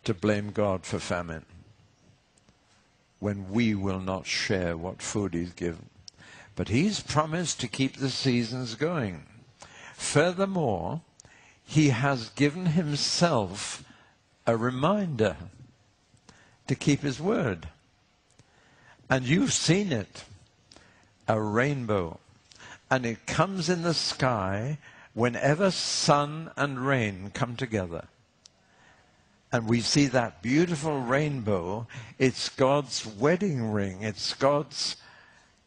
to blame God for famine when we will not share what food he's given. But he's promised to keep the seasons going. Furthermore, he has given himself a reminder to keep his word. And you've seen it, a rainbow. And it comes in the sky whenever sun and rain come together. And we see that beautiful rainbow. It's God's wedding ring. It's God's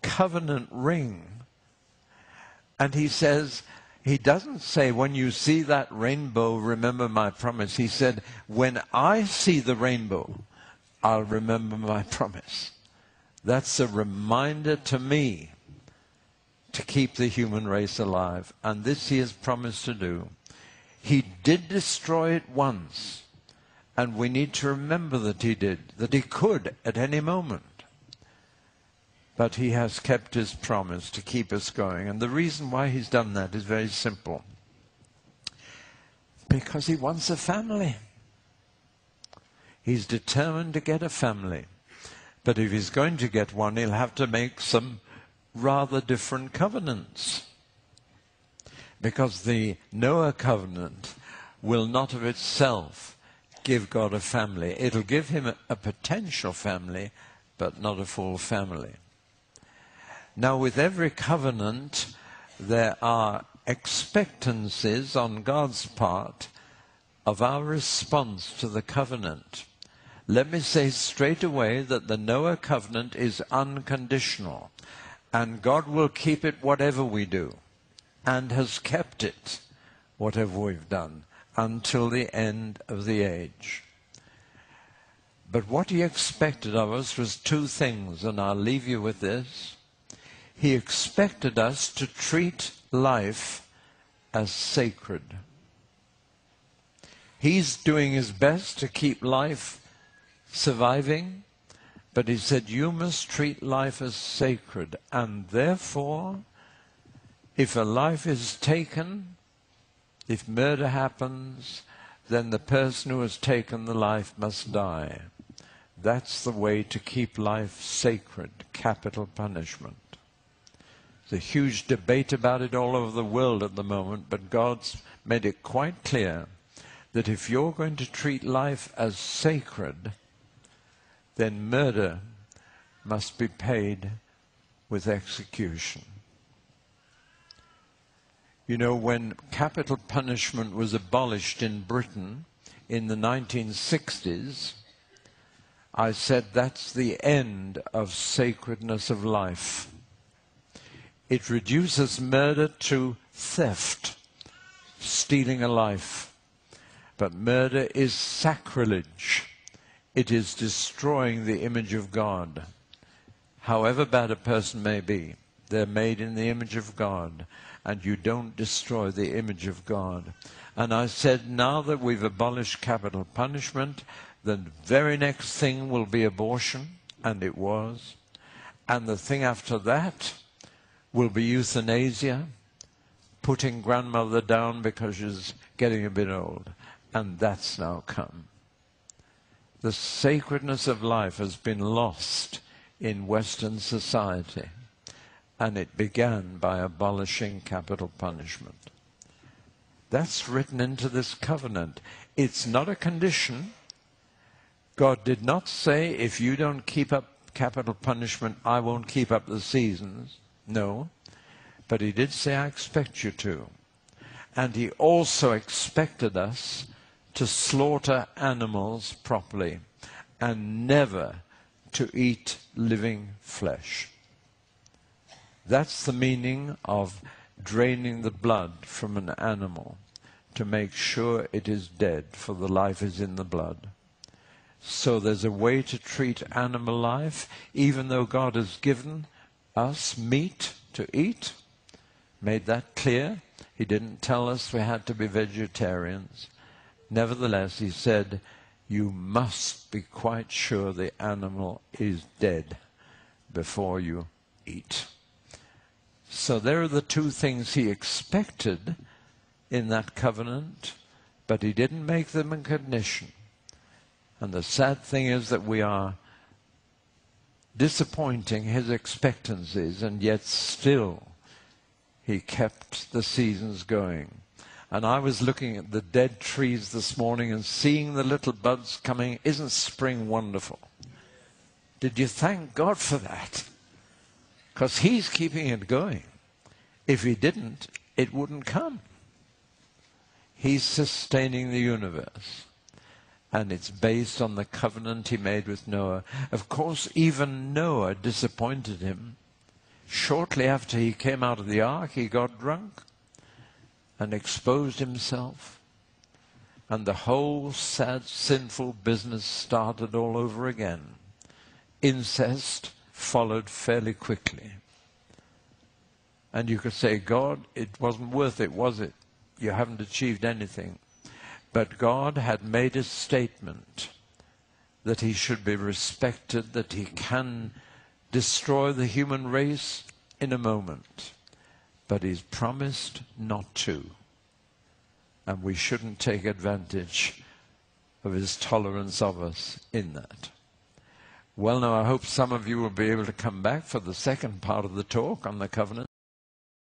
covenant ring. And he says, he doesn't say, when you see that rainbow, remember my promise. He said, when I see the rainbow, I'll remember my promise. That's a reminder to me to keep the human race alive. And this he has promised to do. He did destroy it once. And we need to remember that he did, that he could at any moment. But he has kept his promise to keep us going. And the reason why he's done that is very simple. Because he wants a family. He's determined to get a family. But if he's going to get one, he'll have to make some rather different covenants. Because the Noah covenant will not of itself give God a family. It'll give him a potential family, but not a full family. Now, with every covenant, there are expectancies on God's part of our response to the covenant. Let me say straight away that the Noah covenant is unconditional, and God will keep it whatever we do, and has kept it whatever we've done, until the end of the age. But what he expected of us was two things, and I'll leave you with this. He expected us to treat life as sacred. He's doing his best to keep life surviving, but he said, you must treat life as sacred, and therefore, if a life is taken, if murder happens, then the person who has taken the life must die. That's the way to keep life sacred, capital punishment. There's a huge debate about it all over the world at the moment, but God's made it quite clear that if you're going to treat life as sacred, then murder must be paid with execution. You know, when capital punishment was abolished in Britain in the 1960s, I said that's the end of sacredness of life. It reduces murder to theft, stealing a life. But murder is sacrilege. It is destroying the image of God. However bad a person may be, they're made in the image of God. And you don't destroy the image of God. And I said, now that we've abolished capital punishment, the very next thing will be abortion, and it was. And the thing after that will be euthanasia, putting grandmother down because she's getting a bit old. And that's now come. The sacredness of life has been lost in Western society. And it began by abolishing capital punishment. That's written into this covenant. It's not a condition. God did not say, if you don't keep up capital punishment, I won't keep up the seasons. No. But he did say, I expect you to. And he also expected us to slaughter animals properly and never to eat living flesh. That's the meaning of draining the blood from an animal to make sure it is dead, for the life is in the blood. So there's a way to treat animal life, even though God has given us meat to eat, made that clear. He didn't tell us we had to be vegetarians. Nevertheless, he said, you must be quite sure the animal is dead before you eat. So there are the two things he expected in that covenant, but he didn't make them a condition. And the sad thing is that we are disappointing his expectancies, and yet still he kept the seasons going. And I was looking at the dead trees this morning and seeing the little buds coming. Isn't spring wonderful? Did you thank God for that? Because he's keeping it going. If he didn't, it wouldn't come. He's sustaining the universe. And it's based on the covenant he made with Noah. Of course, even Noah disappointed him. Shortly after he came out of the ark, he got drunk and exposed himself. And the whole sad, sinful business started all over again. Incest followed fairly quickly. And you could say, God, it wasn't worth it, was it? You haven't achieved anything. But God had made a statement that he should be respected, that he can destroy the human race in a moment. But he's promised not to. And we shouldn't take advantage of his tolerance of us in that. Well, now, I hope some of you will be able to come back for the second part of the talk on the covenant.